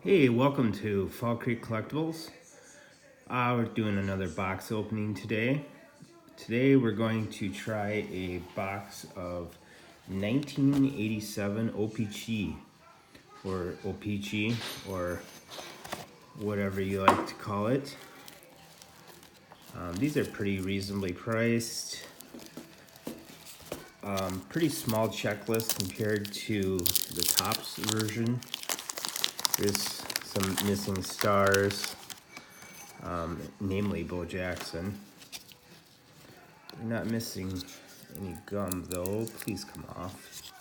Hey, welcome to Fall Creek Collectibles. We're doing another box opening today. Today we're going to try a box of 1987 O Pee Chee, or O Pee Chee, or whatever you like to call it. These are pretty reasonably priced. Pretty small checklist compared to the Topps version. There's some missing stars. Namely Bo Jackson. We're not missing any gum though. Please come off.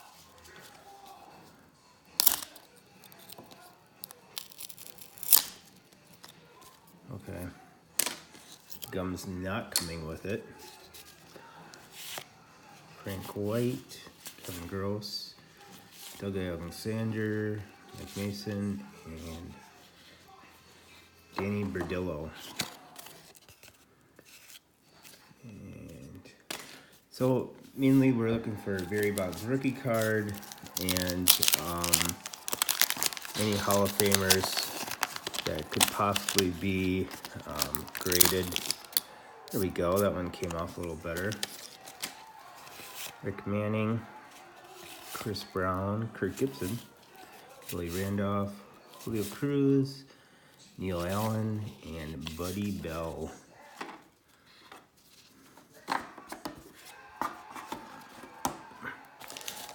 Okay. Gum's not coming with it. Frank White, Kevin Gross, Doug Alexander, Mike Mason, and Danny Berdillo. So mainly we're looking for Barry Bonds rookie card and any Hall of Famers that could possibly be graded. There we go, that one came off a little better. Rick Manning, Chris Brown, Kirk Gibson, Billy Randolph, Julio Cruz, Neil Allen, and Buddy Bell.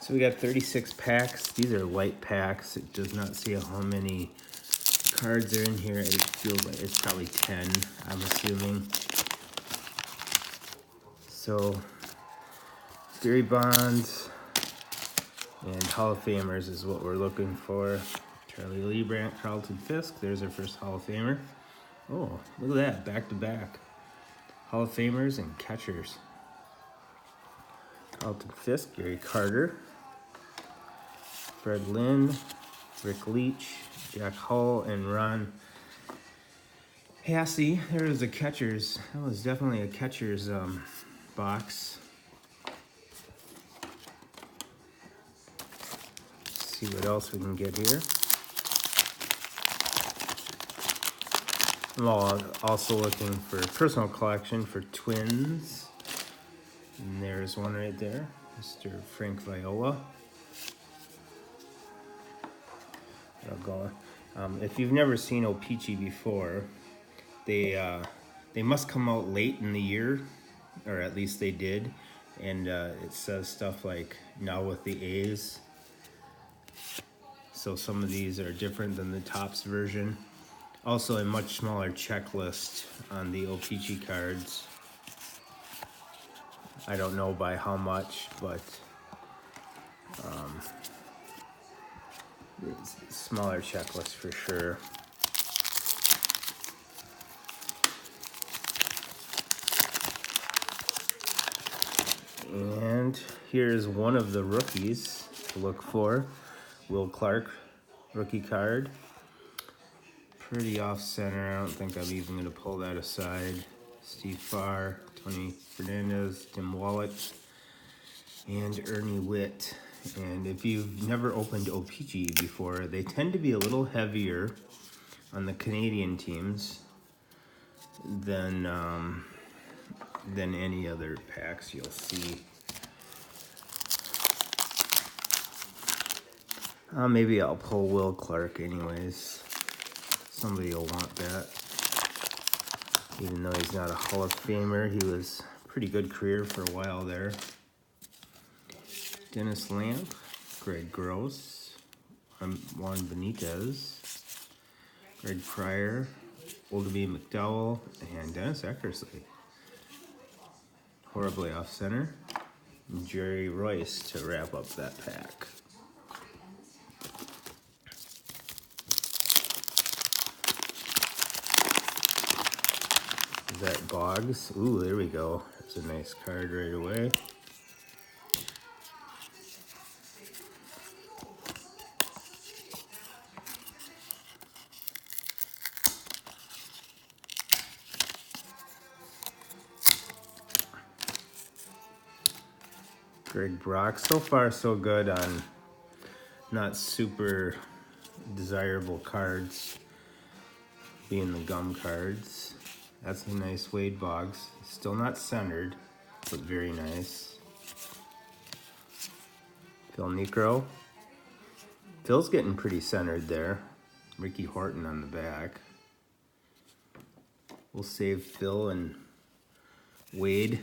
So we got 36 packs. These are light packs. It does not say how many cards are in here. It feels like it's probably 10, I'm assuming. So, Barry Bonds and Hall of Famers is what we're looking for. Charlie Lee Brandt, Carlton Fisk. There's our first Hall of Famer. Oh, look at that, back to back. Hall of Famers and catchers. Carlton Fisk, Gary Carter, Fred Lynn, Rick Leach, Jack Hull, and Ron Hassey. There was a catcher's. That was definitely a catcher's box. Let's see what else we can get here. I'm also looking for personal collection for Twins. And there's one right there, Mr. Frank Viola. If you've never seen O Pee Chee before, they must come out late in the year, or at least they did, and it says stuff like now with the A's. So some of these are different than the Topps version. Also a much smaller checklist on the O Pee Chee cards. I don't know by how much, but smaller checklist for sure. And here's one of the rookies to look for. Will Clark, rookie card. Pretty off center. I don't think I'm even going to pull that aside. Steve Farr, Tony Fernandez, Tim Wallach, and Ernie Witt. And if you've never opened O Pee Chee before, they tend to be a little heavier on the Canadian teams than any other packs you'll see. Maybe I'll pull Will Clark anyways. Somebody will want that. Even though he's not a Hall of Famer, he was a pretty good career for a while there. Dennis Lamp, Greg Gross, Juan Benitez, Greg Pryor, Oldby McDowell, and Dennis Eckersley. Horribly off center. And Jerry Royce to wrap up that pack. Is that Boggs? Ooh, there we go. That's a nice card right away. Greg Brock, so far so good on not super desirable cards being the gum cards. That's a nice Wade Boggs. Still not centered, but very nice. Phil Necro. Phil's getting pretty centered there. Ricky Horton on the back. We'll save Phil and Wade.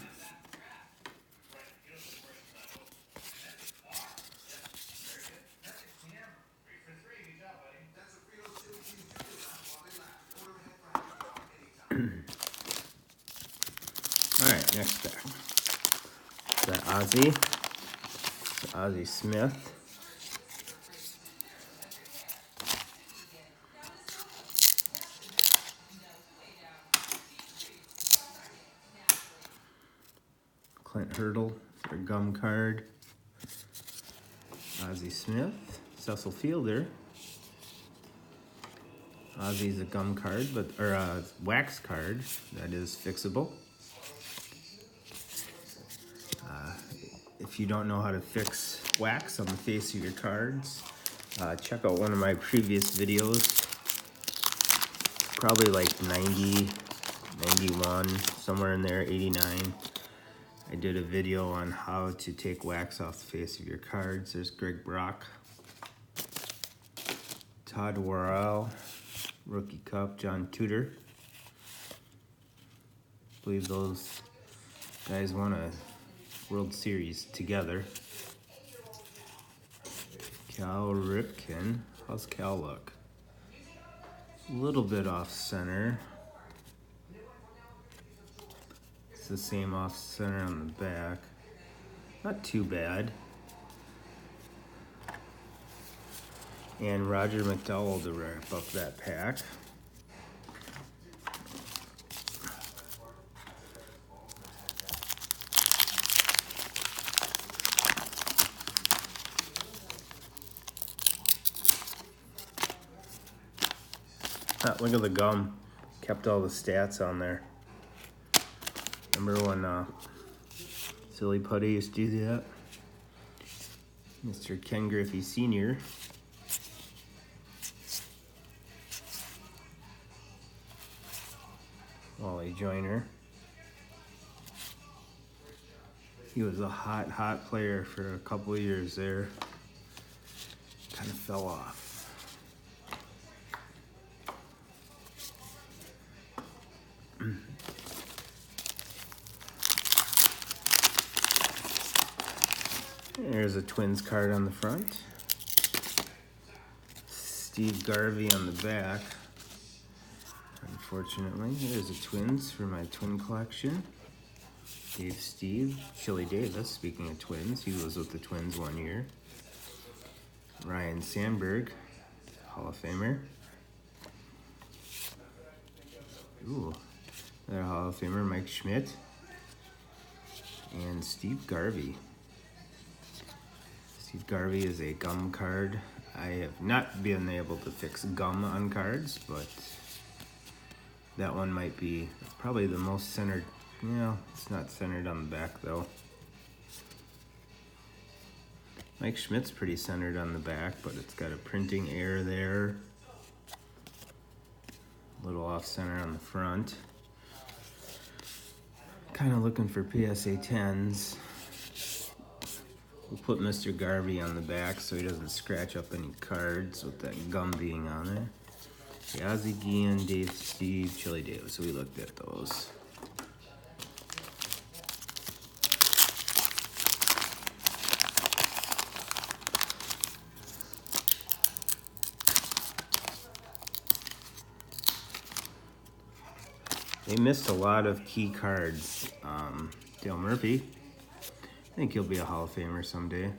Alright, next back. That Ozzie Smith. Clint Hurdle, their gum card. Ozzie Smith, Cecil Fielder. Ozzie's a gum card, or a wax card that is fixable. If you don't know how to fix wax on the face of your cards, check out one of my previous videos. Probably like 90, 91, somewhere in there, 89. I did a video on how to take wax off the face of your cards. There's Greg Brock. Todd Worrell, Rookie Cup, John Tudor. I believe those guys won a World Series together. Cal Ripken. How's Cal look? A little bit off center. It's the same off center on the back. Not too bad. And Roger McDowell to wrap up that pack. Look at the gum. Kept all the stats on there. Remember when Silly Putty used to do that? Mr. Ken Griffey Sr. Wally Joyner. He was a hot player for a couple of years there. Kind of fell off. There's a Twins card on the front. Steve Garvey on the back. Unfortunately, there's a Twins for my twin collection. Dave Steve. Chili Davis, speaking of Twins, he was with the Twins 1 year. Ryan Sandberg, Hall of Famer. Ooh, another Hall of Famer, Mike Schmidt. And Steve Garvey. Steve Garvey is a gum card. I have not been able to fix gum on cards, but that one might be probably the most centered. Yeah, it's not centered on the back though. Mike Schmidt's pretty centered on the back, but it's got a printing error there. A little off center on the front. Kind of looking for PSA 10s. We'll put Mr. Garvey on the back so he doesn't scratch up any cards with that gum being on there. Ozzie Guillen, Dave Steve, Chili Davis. So we looked at those. They missed a lot of key cards. Dale Murphy. I think he'll be a Hall of Famer someday.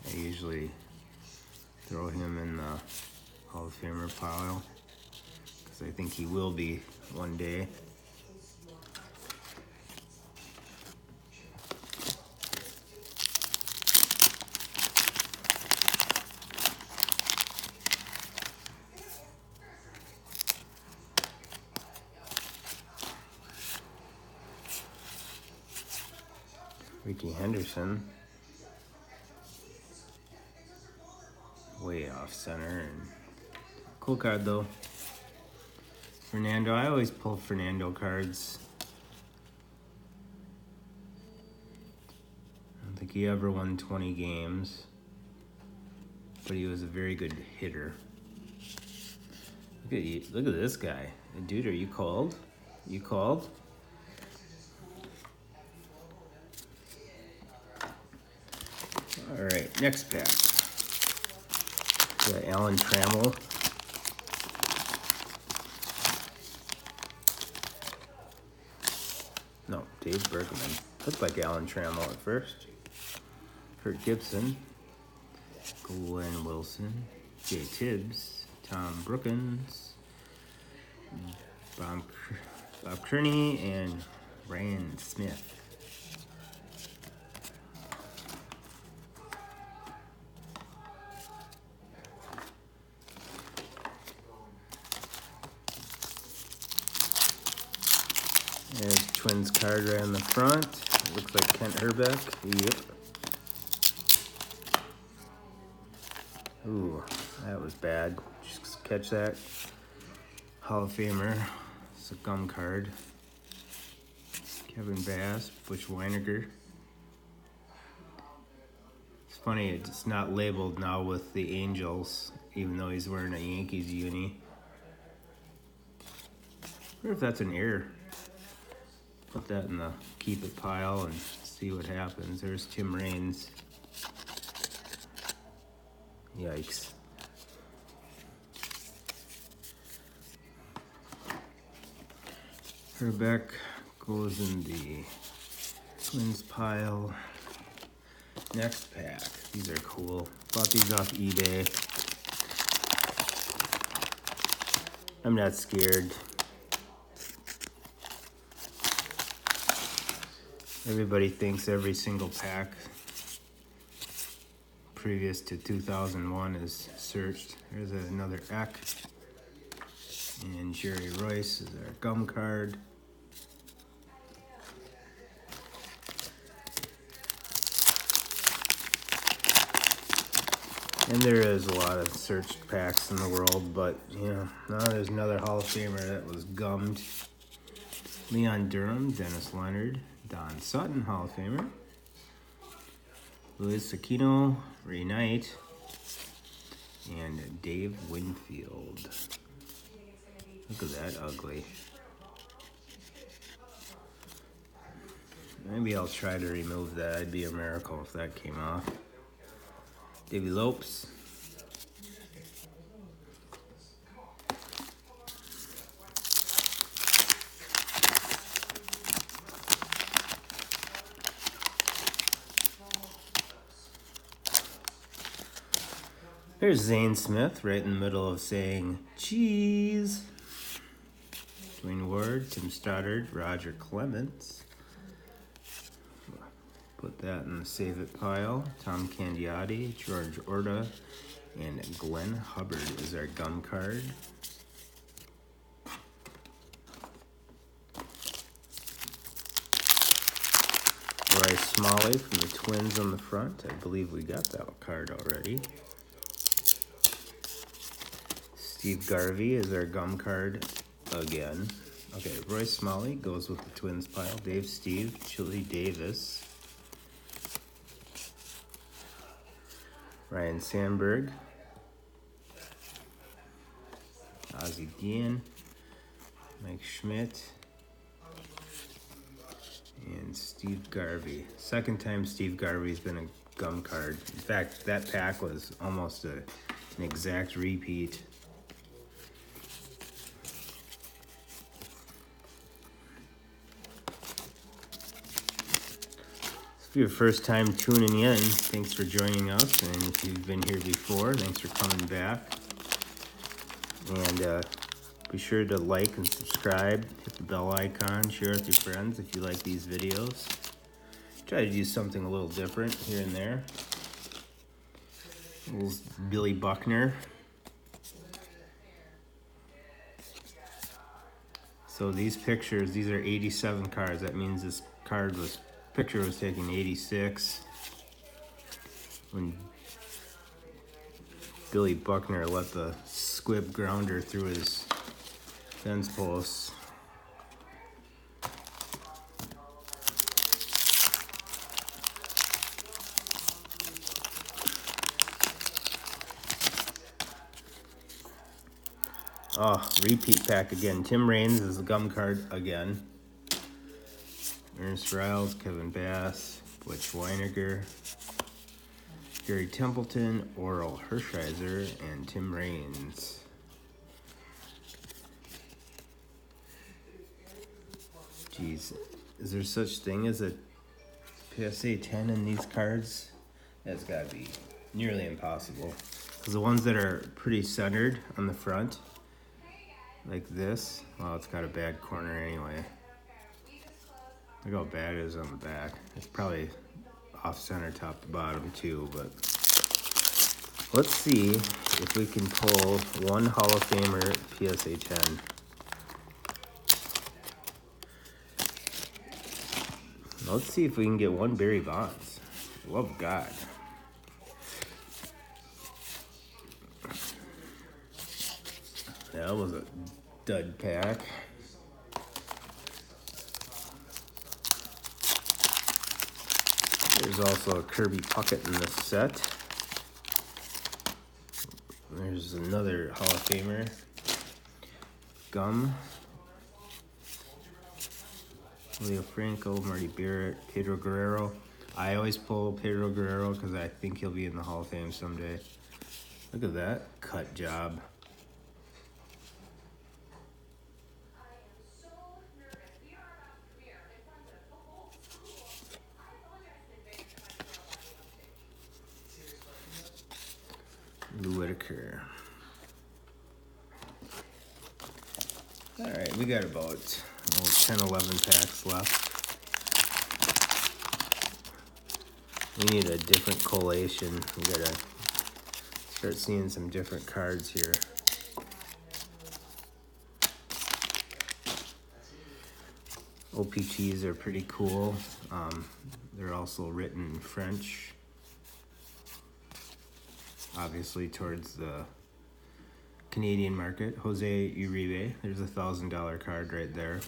I usually throw him in the Hall of Famer pile because I think he will be one day. Ricky Henderson. way off center. And cool card though. Fernando, I always pull Fernando cards. I don't think he ever won 20 games, but he was a very good hitter. Look at you, look at this guy. Dude, are you cold? You cold? All right, next pack. Got Alan Trammell. No, Dave Bergman. Looked like Alan Trammell at first. Kurt Gibson. Glenn Wilson. Jay Tibbs. Tom Brookins. Bob Kearney and Ryan Smith. There's Twins card right on the front. Looks like Kent Herbeck. Yep. Ooh, that was bad. Just catch that. Hall of Famer. It's a gum card. Kevin Bass, Butch Weiniger. It's funny, it's not labeled now with the Angels, even though he's wearing a Yankees uni. I wonder if that's an error. Put that in the keep it pile and see what happens. There's Tim Raines. Yikes. Herbeck goes in the Twins pile. Next pack. These are cool. Bought these off eBay. I'm not scared. Everybody thinks every single pack previous to 2001 is searched. There's another Eck. And Jerry Royce is our gum card. And there is a lot of searched packs in the world, but you know, now there's another Hall of Famer that was gummed. Leon Durham, Dennis Leonard, Don Sutton, Hall of Famer. Luis Aquino, Ray Knight, and Dave Winfield. Look at that ugly. Maybe I'll try to remove that. It'd be a miracle if that came off. Davey Lopes. Here's Zane Smith, right in the middle of saying cheese. Dwayne Ward, Tim Stoddard, Roger Clemens. Put that in the save it pile. Tom Candiotti, George Orta, and Glenn Hubbard is our gum card. Roy Smalley from the Twins on the front. I believe we got that card already. Steve Garvey is our gum card again. Okay, Roy Smalley goes with the Twins pile. Dave Steve, Chili Davis. Ryan Sandberg. Ozzie Guillen. Mike Schmidt. And Steve Garvey. Second time Steve Garvey's been a gum card. In fact, that pack was almost an exact repeat. If you're your first time tuning in, thanks for joining us. And if you've been here before, thanks for coming back. And be sure to like and subscribe, hit the bell icon, share with your friends if you like these videos. Try to do something a little different here and there. A little Billy Buckner. So these pictures, these are 87 cards. That means this picture was taken 86 when Billy Buckner let the squib grounder through his fence posts. Oh, repeat pack again. Tim Raines is the gum card again. Ernest Riles, Kevin Bass, Butch Weiniger, Gary Templeton, Oral Hershiser, and Tim Raines. Jeez, is there such thing as a PSA 10 in these cards? That's gotta be nearly impossible. Because the ones that are pretty centered on the front, like this, well, it's got a bad corner anyway. Look how bad it is on the back. It's probably off center top to bottom too, but let's see if we can pull one Hall of Famer PSA 10. Let's see if we can get one Barry Bonds. Love God. That was a dud pack. There's also a Kirby Puckett in this set. There's another Hall of Famer. Gum. Leo Franco, Marty Barrett, Pedro Guerrero. I always pull Pedro Guerrero because I think he'll be in the Hall of Fame someday. Look at that cut job. Lou Whitaker. All right, we got about 10, 11 packs left. We need a different collation. We gotta start seeing some different cards here. O Pee Chees are pretty cool. They're also written in French. Obviously towards the Canadian market. Jose Uribe, there's a $1,000 card right there.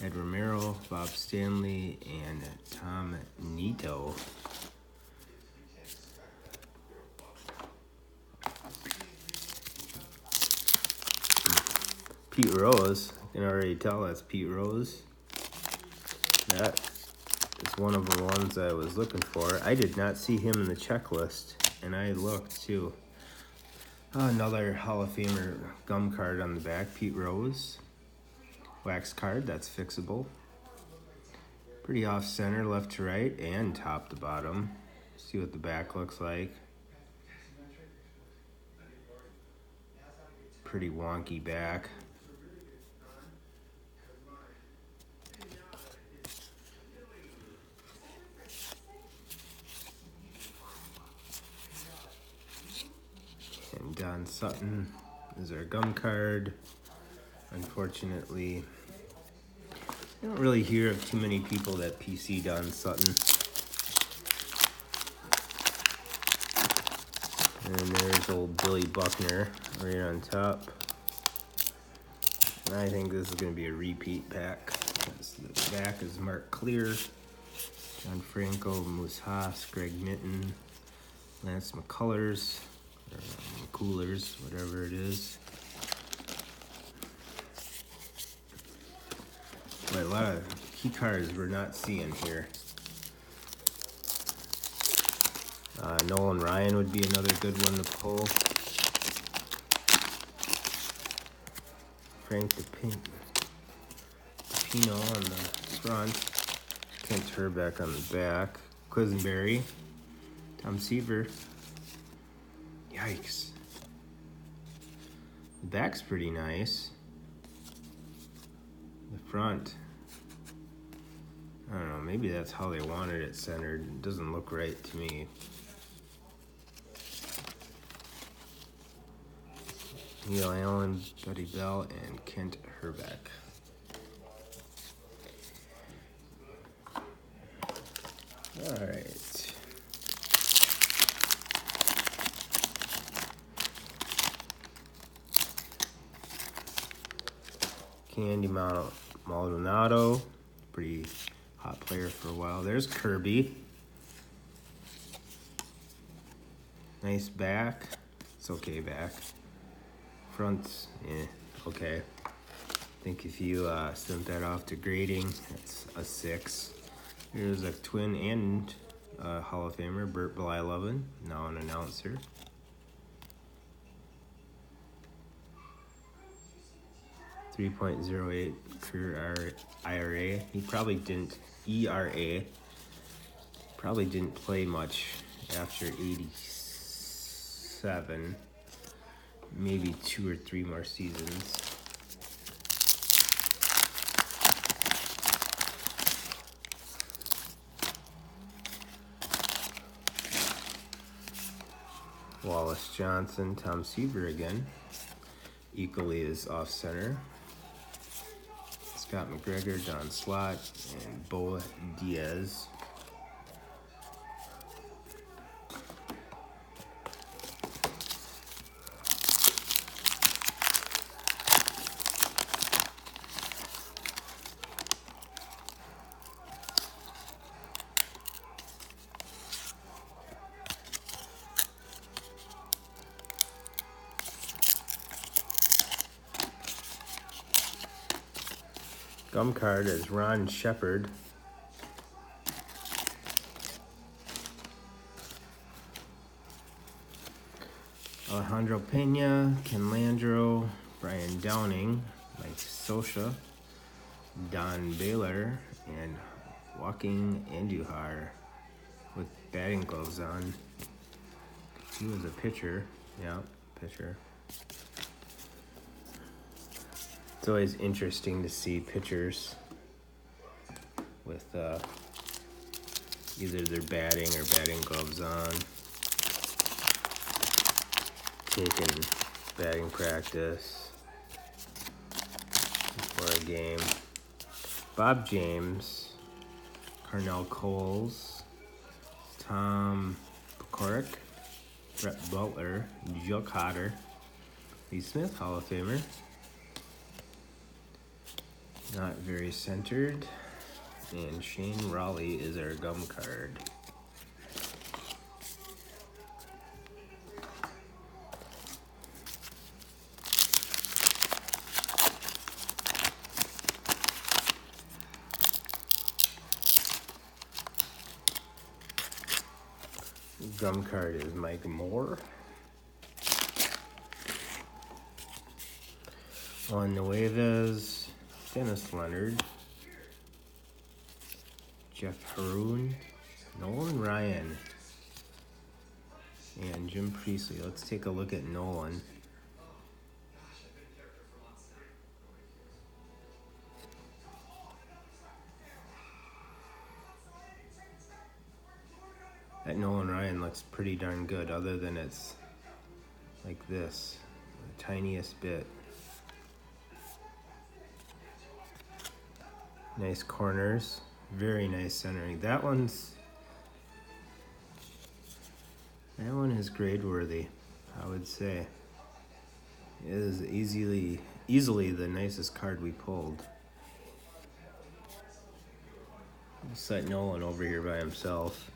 Ed Romero, Bob Stanley, and Tom Nito. Pete Rose, I can already tell that's Pete Rose. That is one of the ones I was looking for. I did not see him in the checklist, and I looked too. Another Hall of Famer gum card on the back, Pete Rose. Wax card, that's fixable. Pretty off center, left to right, and top to bottom. See what the back looks like. Pretty wonky back. And Don Sutton is our gum card. Unfortunately, I don't really hear of too many people that PC Don Sutton. And there's old Billy Buckner right on top. And I think this is going to be a repeat pack. The back is marked clear. John Franco, Moose Haas, Greg Mitton, Lance McCullers, or McCullers, whatever it is. But a lot of key cards we're not seeing here. Nolan Ryan would be another good one to pull. Frank DePino on the front. Kent Herbeck on the back. Quisenberry. Tom Seaver. Yikes. The back's pretty nice. The front, I don't know, maybe that's how they wanted it centered. It doesn't look right to me. Neil Allen, Buddy Bell, and Kent Herbeck. All right. Candy Maldonado, pretty hot player for a while. There's Kirby. Nice back. It's okay back. Front, okay. I think if you sent that off to grading, that's a 6. Here's a twin and Hall of Famer, Bert Blyleven, now an announcer. .08 career IRA. He probably didn't ERA. Probably didn't play much after 87. Maybe 2 or 3 more seasons. Wallace Johnson, Tom Seaver again. Equally as off center. Scott McGregor, Don Slott, and Bo Diaz. Gum card is Ron Shepard. Alejandro Pena, Ken Landreau, Brian Downing, Mike Scioscia, Don Baylor, and Joaquin Andujar with batting gloves on. He was a pitcher. Yeah, pitcher. It's always interesting to see pitchers with either their batting or batting gloves on, taking batting practice before a game. Bob James, Carnell Coles, Tom Pecoric, Brett Butler, Joe Cotter, Lee Smith, Hall of Famer. Not very centered. And Shane Raleigh is our gum card. Gum card is Mike Moore. Juan Nueves, Dennis Leonard, Jeff Haroon, Nolan Ryan, and Jim Priestley. Let's take a look at Nolan. That Nolan Ryan looks pretty darn good, other than it's like this, the tiniest bit. Nice corners, very nice centering. That one is grade worthy, I would say. It is easily the nicest card we pulled. We'll set Nolan over here by himself.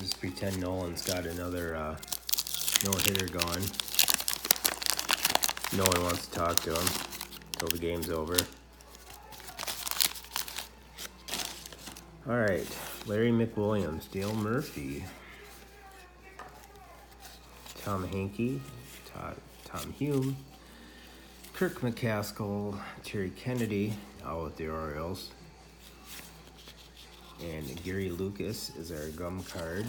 Just pretend Nolan's got another no-hitter going. No one wants to talk to him until the game's over. All right, Larry McWilliams, Dale Murphy, Tom Hankey, Tom Hume, Kirk McCaskill, Terry Kennedy, out with the Orioles, and Gary Lucas is our gum card.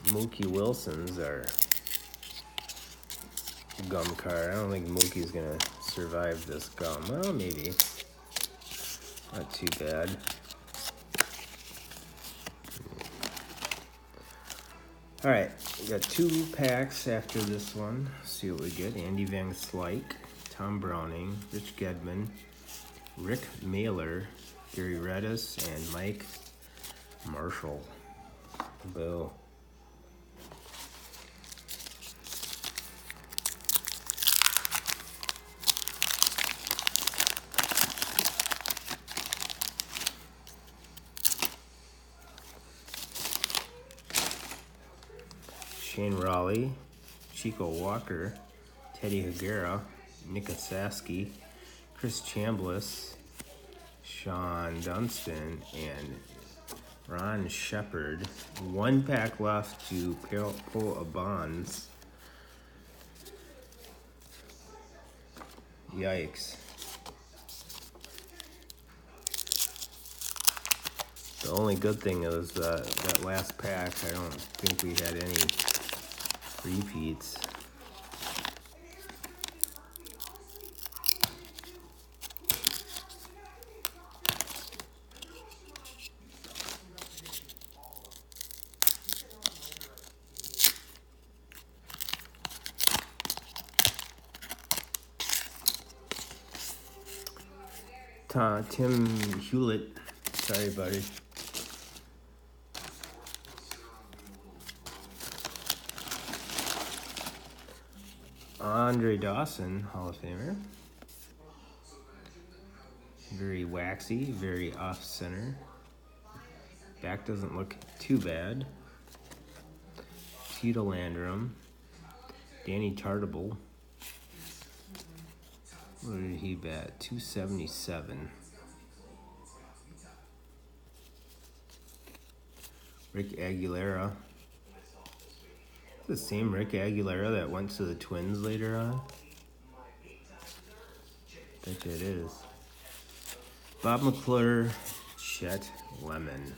Mookie Wilson's our gum card. I don't think Mookie's gonna survive this gum. Well, maybe. Not too bad. All right, we got 2 packs after this one. See what we get. Andy Van Slyke, Tom Browning, Rich Gedman, Rick Mailer, Gary Redis, and Mike Marshall. Boo. Shane Raleigh, Chico Walker, Teddy Higuera, Nick Saski, Chris Chambliss, Sean Dunston, and Ron Shepard. 1 pack left to pull a bonds. Yikes. The only good thing is that last pack, I don't think we had any repeats. Tim Hewlett, sorry buddy. Andre Dawson, Hall of Famer. Very waxy, very off-center. Back doesn't look too bad. Tito Landrum. Danny Tartable. What did he bat? 277. Rick Aguilera. The same Rick Aguilera that went to the Twins later on? Bet you it is. Bob McClure, Chet Lemon.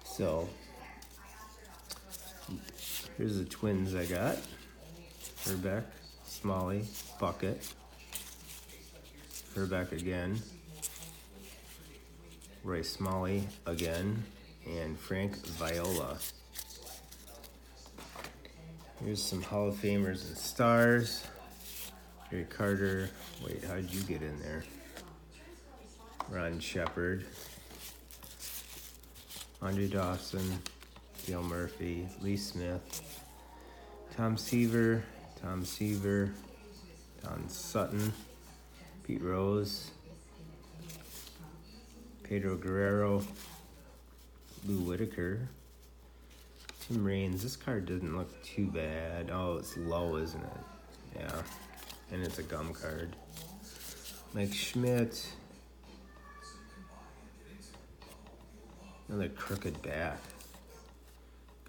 So, here's the Twins I got. Herbeck, Smalley, Bucket. Herbeck again. Roy Smalley again, and Frank Viola. Here's some Hall of Famers and stars. Gary Carter. Wait, how did you get in there? Ron Shepard. Andre Dawson. Dale Murphy. Lee Smith. Tom Seaver. Don Sutton. Pete Rose. Pedro Guerrero, Lou Whitaker, Tim Raines. This card doesn't look too bad. Oh, it's low, isn't it? Yeah, and it's a gum card. Mike Schmidt. Another crooked bat.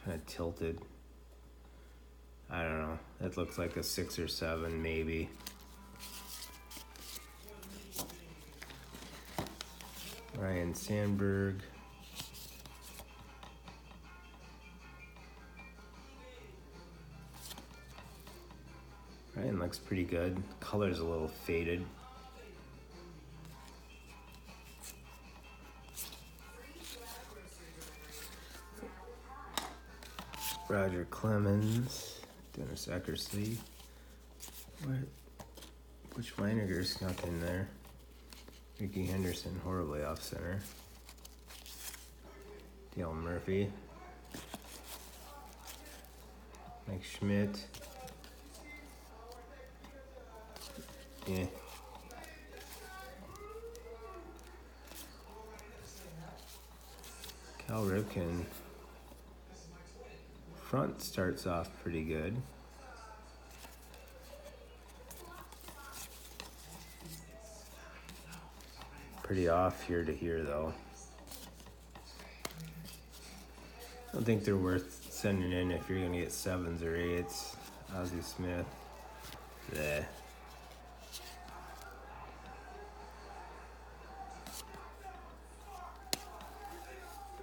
Kind of tilted. I don't know. That looks like a 6 or 7, maybe. Ryan Sandberg. Ryan looks pretty good. Color's a little faded. Roger Clemens. Dennis Eckersley. Which Weininger snuck in there? Ricky Henderson, horribly off center. Dale Murphy. Mike Schmidt. Yeah. Cal Ripken. Front starts off pretty good. Pretty off here to here, though. I don't think they're worth sending in if you're going to get 7s or 8s. Ozzie Smith. Bleh.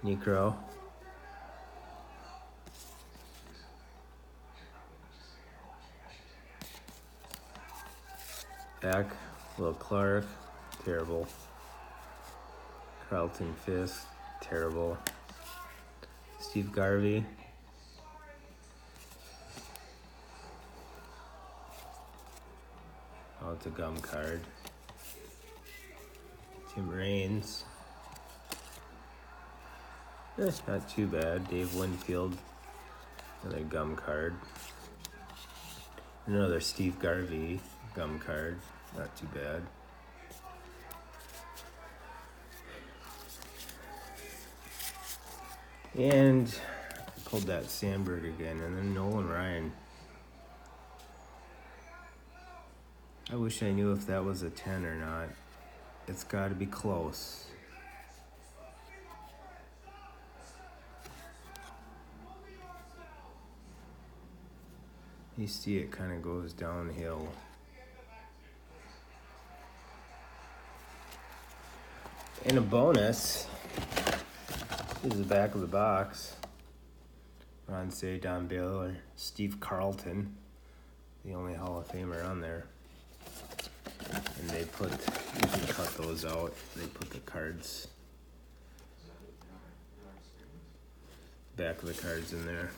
Necro. Back. Will Clark. Terrible. Carlton Fisk, terrible. Steve Garvey. Oh, it's a gum card. Tim Raines. Not too bad. Dave Winfield. Another gum card. Another Steve Garvey gum card. Not too bad. And I pulled that Sandberg again, and then Nolan Ryan. I wish I knew if that was a 10 or not. It's got to be close. You see it kind of goes downhill. And a bonus is the back of the box. Ron Say, Don Baylor, Steve Carlton, the only Hall of Famer on there. And they put, you can cut those out. They put the cards, back of the cards in there.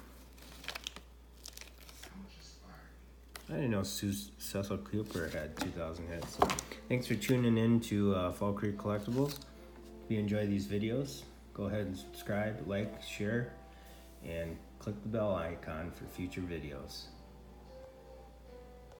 I didn't know Cecil Cooper had 2,000 hits. Thanks for tuning in to Fall Creek Collectibles. If you enjoy these videos, go ahead and subscribe, like, share, and click the bell icon for future videos.